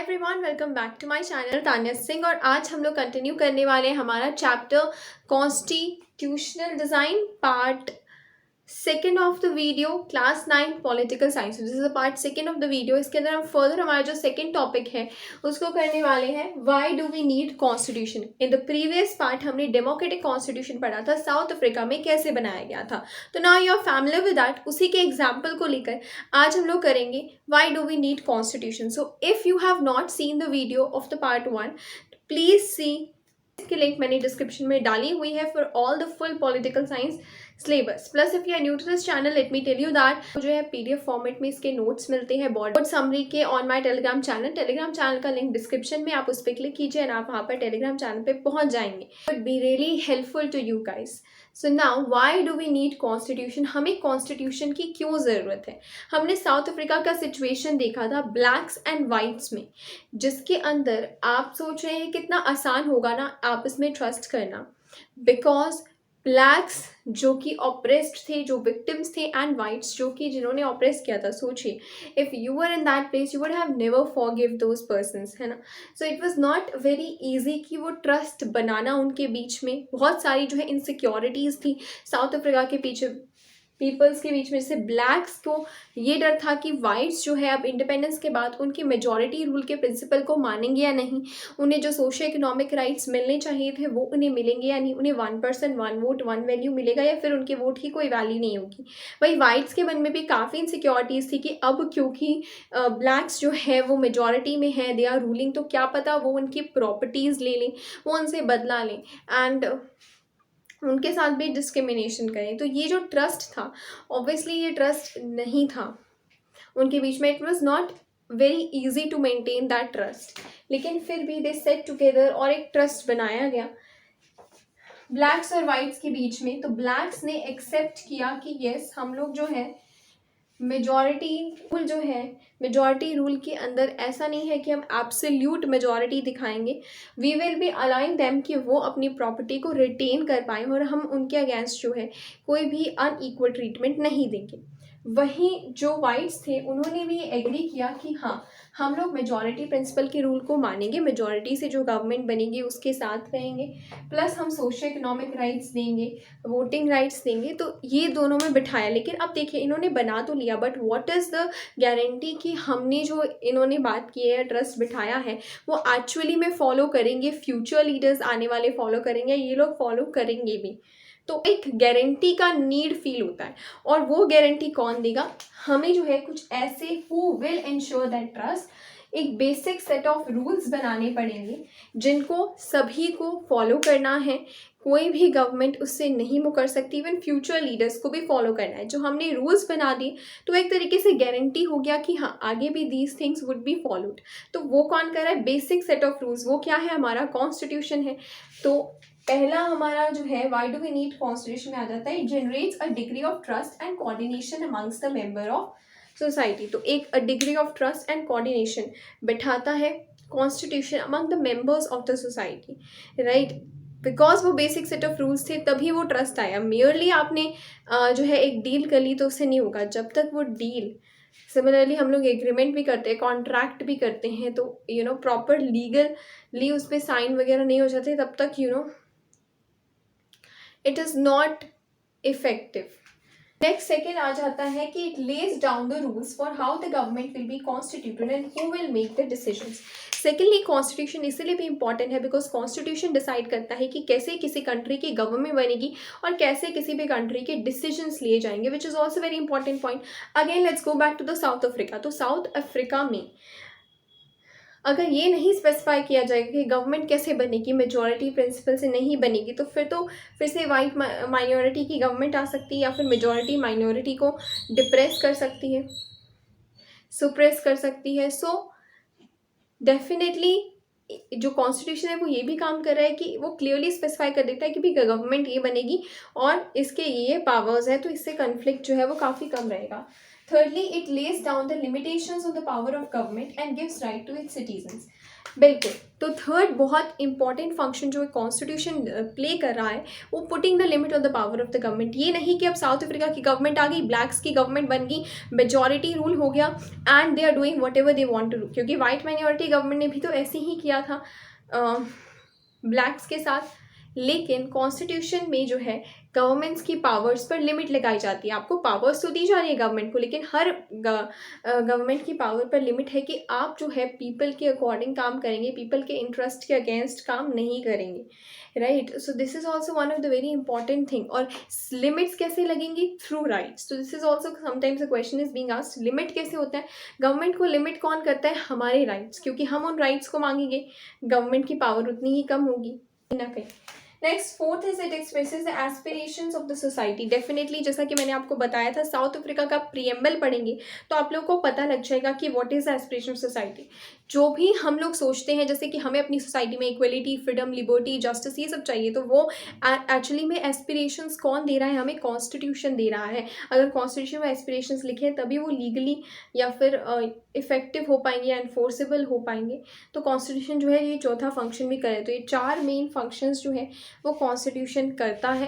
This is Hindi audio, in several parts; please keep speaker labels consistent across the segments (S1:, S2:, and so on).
S1: Everyone, welcome back to my channel Tanya Singh. और आज हम लोग कंटिन्यू करने वाले हैं हमारा chapter constitutional design part second of the video, class 9 political science. This is the part second of the video. इसके अंदर हम फर्दर हमारा जो सेकेंड टॉपिक है उसको करने वाले हैं, why do we need constitution. In the previous part हमने डेमोक्रेटिक कॉन्स्टिट्यूशन पढ़ा था, साउथ अफ्रीका में कैसे बनाया गया था। तो now you are familiar with that. उसी के एग्जाम्पल को लेकर आज हम लोग करेंगे why do we need constitution. So if you have not seen the video of the part 1, please see. इसकी लिंक मैंने डिस्क्रिप्शन में डाली हुई है for all the full political science syllabus. Plus if you are new to this channel, let me tell you that जो है पीडीएफ फॉर्मेट में इसके नोट्स मिलते हैं बोर्ड समरी के on my Telegram channel. Telegram channel का लिंक डिस्क्रिप्शन में, आप उस पर क्लिक कीजिए और आप वहाँ पर टेलीग्राम चैनल पे पहुँच जाएंगे। It would be really helpful to you guys. So now why do we need constitution. हमें कॉन्स्टिट्यूशन की क्यों ज़रूरत है। हमने साउथ अफ्रीका का सिचुएशन देखा था ब्लैक्स एंड वाइट्स में, जिसके अंदर आप सोच रहे हैं कितना आसान होगा ना आपस में ट्रस्ट करना, बिकॉज ब्लैक्स जो कि ऑप्रेस्ड थे, जो विक्टिम्स थे, एंड वाइट्स जो कि जिन्होंने ऑप्रेस किया था। सोचिए, if you were in that place you would have never forgive those persons, है ना। So it was not very easy कि वो ट्रस्ट बनाना उनके बीच में। बहुत सारी जो है इनसिक्योरिटीज़ थी साउथ अफ्रीका के पीछे पीपल्स के बीच में। जैसे ब्लैक्स को ये डर था कि वाइट्स जो है अब इंडिपेंडेंस के बाद उनकी मेजॉरिटी रूल के प्रिंसिपल को मानेंगे या नहीं, उन्हें जो सोशो इकोनॉमिक राइट्स मिलने चाहिए थे वो उन्हें मिलेंगे या नहीं, उन्हें 1% 1 वोट 1 वैल्यू मिलेगा या फिर उनके वोट की कोई वैल्यू नहीं होगी। वही वाइट्स के मन में भी काफ़ी इनसिक्योरिटीज़ थी कि अब क्योंकि ब्लैक्स जो है वो मेजॉरिटी में है, दे आर रूलिंग, तो क्या पता वो उनकी प्रॉपर्टीज़ ले लें, वो उनसे बदला लें एंड उनके साथ भी डिस्क्रिमिनेशन करें। तो ये जो ट्रस्ट था, ऑब्वियसली ये ट्रस्ट नहीं था उनके बीच में। It was not very easy to maintain that trust, लेकिन फिर भी दे सेट टुगेदर और एक ट्रस्ट बनाया गया ब्लैक्स और वाइट्स के बीच में। तो ब्लैक्स ने एक्सेप्ट किया कि येस, हम लोग जो है मेजॉरिटी रूल जो है, मेजॉरिटी रूल के अंदर ऐसा नहीं है कि हम एब्सोल्यूट मेजॉरिटी दिखाएंगे। We will be allowing them कि वो अपनी प्रॉपर्टी को रिटेन कर पाएँ और हम उनके अगेंस्ट जो है कोई भी अनइक्वल ट्रीटमेंट नहीं देंगे। वहीं जो वाइट्स थे उन्होंने भी एग्री किया कि हाँ, हम लोग मेजॉरिटी प्रिंसिपल के रूल को मानेंगे, मेजॉरिटी से जो गवर्नमेंट बनेगी उसके साथ रहेंगे, प्लस हम सोशो इकोनॉमिक राइट्स देंगे, वोटिंग राइट्स देंगे। तो ये दोनों में बिठाया। लेकिन अब देखिए, इन्होंने बना तो लिया, but what is the guarantee कि हमने जो इन्होंने बात की है, ट्रस्ट बिठाया है, वो एक्चुअली में फॉलो करेंगे, फ्यूचर लीडर्स आने वाले फॉलो करेंगे, ये लोग फॉलो करेंगे भी। तो एक गारंटी का नीड फील होता है, और वो गारंटी कौन देगा? हमें जो है कुछ ऐसे who will ensure that trust, एक बेसिक सेट ऑफ रूल्स बनाने पड़ेंगे जिनको सभी को फॉलो करना है। कोई भी गवर्नमेंट उससे नहीं मुकर सकती, इवन फ्यूचर लीडर्स को भी फॉलो करना है। जो हमने रूल्स बना दिए तो एक तरीके से गारंटी हो गया कि हाँ, आगे भी these things would be followed. तो वो कौन कर रहा है? Basic set of rules. वो क्या है? हमारा कॉन्स्टिट्यूशन है। तो पहला हमारा जो है why do we need constitution में आ जाता है, it generates a degree of trust and coordination amongst the member of society. तो एक degree of trust and coordination बिठाता है constitution among the members of the society, right. Because वो बेसिक सेट ऑफ रूल्स थे तभी वो ट्रस्ट आया। मेयरली आपने जो है एक डील कर ली तो उससे नहीं होगा, जब तक वो डील, सिमिलरली हम लोग एग्रीमेंट भी करते हैं, कॉन्ट्रैक्ट भी करते हैं, तो प्रॉपर लीगली उस पर साइन वगैरह नहीं हो जाते, तब तक it is not effective. Next second आ जाता है कि it lays down the rules for how the government will be constituted and who will make the decisions. Secondly, constitution इसलिए भी इंपॉर्टेंट है बिकॉज कॉन्स्टिट्यूशन डिसाइड करता है कि कैसे किसी कंट्री की गवर्नमेंट बनेगी और कैसे किसी भी कंट्री के डिसीजंस लिए जाएंगे, which is also very important point. Again let's go back to the South Africa. तो साउथ अफ्रीका में अगर ये नहीं स्पेसिफाई किया जाएगा कि गवर्नमेंट कैसे बनेगी, मेजॉरिटी प्रिंसिपल से नहीं बनेगी, तो फिर से वाइट माइनॉरिटी की गवर्नमेंट आ सकती है या फिर मेजॉरिटी माइनॉरिटी को डिप्रेस कर सकती है, सुप्रेस कर सकती है। सो डेफिनेटली जो कॉन्स्टिट्यूशन है वो ये भी काम कर रहा है कि वो क्लियरली स्पेसिफाई कर देता है कि भी गवर्नमेंट ये बनेगी और इसके ये पावर्स है, तो इससे कन्फ्लिक्ट जो है वो काफ़ी कम रहेगा। Thirdly, it lays down the limitations on the power of government and gives right to its citizens. बिल्कुल। तो थर्ड बहुत इंपॉर्टेंट फंक्शन जो कॉन्स्टिट्यूशन प्ले कर रहा है, वो putting the limit of the power of the government. ये नहीं कि अब साउथ अफ्रीका की गवर्नमेंट आ गई, ब्लैक्स की गवर्नमेंट बन गई, मेजॉरिटी रूल हो गया and they are doing whatever they want to do, क्योंकि वाइट माइनॉरिटी गवर्नमेंट ने भी तो ऐसे ही किया था ब्लैक्स के साथ। लेकिन कॉन्स्टिट्यूशन में जो है गवर्नमेंट्स की पावर्स पर लिमिट लगाई जाती है। आपको पावर्स तो दी जा रही है गवर्नमेंट को, लेकिन हर गवर्नमेंट की पावर पर लिमिट है कि आप जो है पीपल के अकॉर्डिंग काम करेंगे, पीपल के इंटरेस्ट के अगेंस्ट काम नहीं करेंगे, right. So this is also one of the very important thing. और लिमिट्स कैसे लगेंगी? Through rights. तो this is also sometimes a question is being asked, limit कैसे होता है? गवर्नमेंट को लिमिट कौन करता है? हमारे राइट्स, क्योंकि हम उन राइट्स को मांगेंगे, गवर्नमेंट की पावर उतनी ही कम होगी ना कहीं। Next fourth is it expresses the aspirations of the society. Definitely जैसा कि मैंने आपको बताया था, साउथ अफ्रीका का प्रीएम्बल पढ़ेंगे तो आप लोग को पता लग जाएगा कि what is the aspiration of society. जो भी हम लोग सोचते हैं, जैसे कि हमें अपनी सोसाइटी में इक्वलिटी, फ्रीडम, लिबर्टी, जस्टिस, ये सब चाहिए, तो वो एक्चुअली में एस्पिरेशंस कौन दे रहा है? हमें कॉन्स्टिट्यूशन दे रहा है। अगर कॉन्स्टिट्यूशन में एस्पिरेशंस लिखे हैं तभी वो लीगली या फिर इफेक्टिव हो पाएंगे, एनफोर्सेबल हो पाएंगे। तो कॉन्स्टिट्यूशन जो है ये चौथा फंक्शन भी करे। तो ये चार मेन फंक्शंस जो है वो कॉन्स्टिट्यूशन करता है,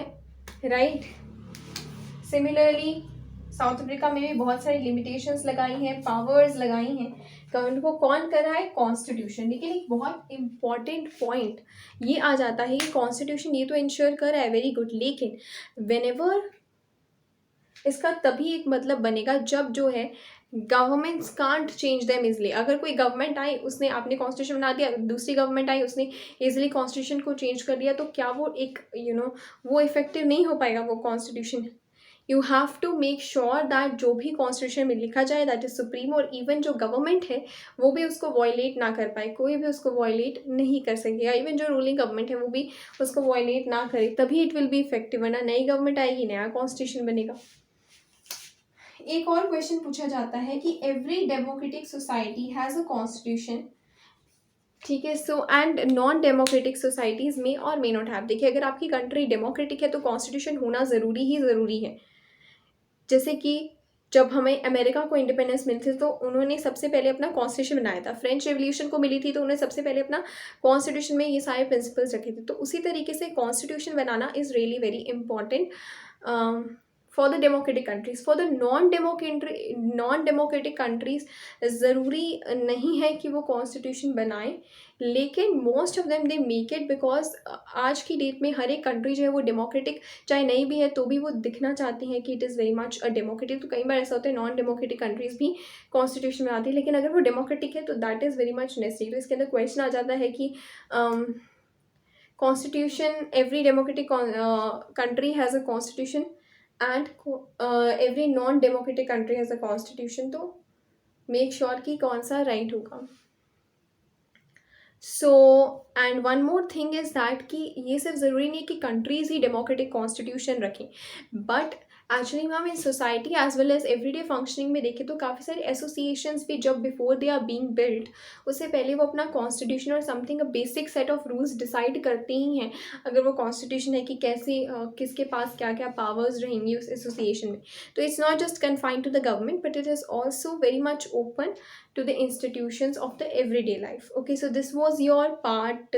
S1: राइट। सिमिलरली साउथ अफ्रीका में भी बहुत सारी लिमिटेशंस लगाई हैं, पावर्स लगाई हैं, गवर्नमेंट को कौन कर रहा है? कॉन्स्टिट्यूशन। लेकिन एक बहुत इंपॉर्टेंट पॉइंट ये आ जाता है कि कॉन्स्टिट्यूशन ये तो इंश्योर कर रहा है, वेरी गुड, लेकिन व्हेनेवर इसका तभी एक मतलब बनेगा जब जो है governments can't change them easily. अगर कोई गवर्नमेंट आई, उसने आपने कॉन्स्टिट्यूशन बना दिया, दूसरी गवर्नमेंट आई, उसने इजली कॉन्स्टिट्यूशन को चेंज कर दिया, तो क्या वो एक वो इफेक्टिव नहीं हो पाएगा वो constitution. You have to make sure that जो भी कॉन्स्टिट्यूशन में लिखा जाए दैट इज सुप्रीम, और इवन जो गवर्नमेंट है वो भी उसको वॉयलेट ना कर पाए, कोई भी उसको वॉयलेट नहीं कर सकेगा, इवन जो रूलिंग गवर्नमेंट है वो भी उसको वॉयलेट ना करे, तभी इट विल बी इफेक्टिव। वरना नई गवर्नमेंट आएगी, नया कॉन्स्टिट्यूशन बनेगा। एक और क्वेश्चन पूछा जाता है कि every democratic society has a constitution, ठीक है। So and non democratic societies में और मे नॉट हैव। देखिए, अगर आपकी कंट्री डेमोक्रेटिक है तो कॉन्स्टिट्यूशन होना ज़रूरी ही ज़रूरी है। जैसे कि जब हमें अमेरिका को इंडिपेंडेंस मिली थी तो उन्होंने सबसे पहले अपना कॉन्स्टिट्यूशन बनाया था। फ्रेंच रेवोल्यूशन को मिली थी तो उन्होंने सबसे पहले अपना कॉन्स्टिट्यूशन में ये सारे प्रिंसिपल्स रखे थे। तो उसी तरीके से constitution banana is really very important for the democratic countries. For the non democratic countries ज़रूरी नहीं है कि वो कॉन्स्टिट्यूशन बनाएं, लेकिन most of them they make it, because आज की डेट में हर एक कंट्री जो है वो डेमोक्रेटिक चाहे नहीं भी है तो भी वो दिखना चाहती हैं कि it is very much a democratic. तो कई बार ऐसा होता है नॉन डेमोक्रेटिक कंट्रीज़ भी कॉन्स्टिट्यूशन बनाती है, लेकिन अगर वो डेमोक्रेटिक है तो that is very much necessary. तो इसके अंदर क्वेश्चन आ जाता है कि constitution, every democratic country has a constitution and every non democratic country has a constitution. तो मेक श्योर कि कौन सा राइट होगा। So and one more thing is that कि ये सिर्फ ज़रूरी नहीं है कि कंट्रीज़ ही डेमोक्रेटिक कॉन्स्टिट्यूशन रखें, but actually ma'am in society as well as everyday functioning में देखें तो काफ़ी सारे एसोसिएशंस भी जब before they are being built, उससे पहले वो अपना कॉन्स्टिट्यूशन और something a basic set of rules decide करते ही हैं। अगर वो कॉन्स्टिट्यूशन है कि कैसे किसके पास क्या क्या पावर्स रहेंगी उस एसोसिएशन में। तो it's not just confined to the government but it is also very much open to the institutions of the everyday life. Okay, so this was your part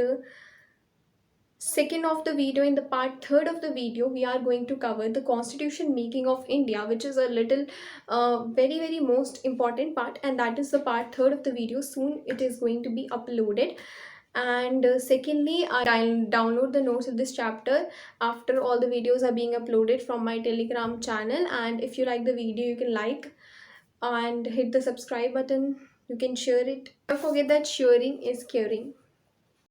S1: second of the video. In the part third of the video we are going to cover the constitution making of India, which is a little very most important part, and that is the part third of the video. Soon it is going to be uploaded. And secondly, I'll download the notes of this chapter after all the videos are being uploaded from my Telegram channel. And if you like the video, you can like and hit the subscribe button. You can share it. Don't forget that sharing is caring.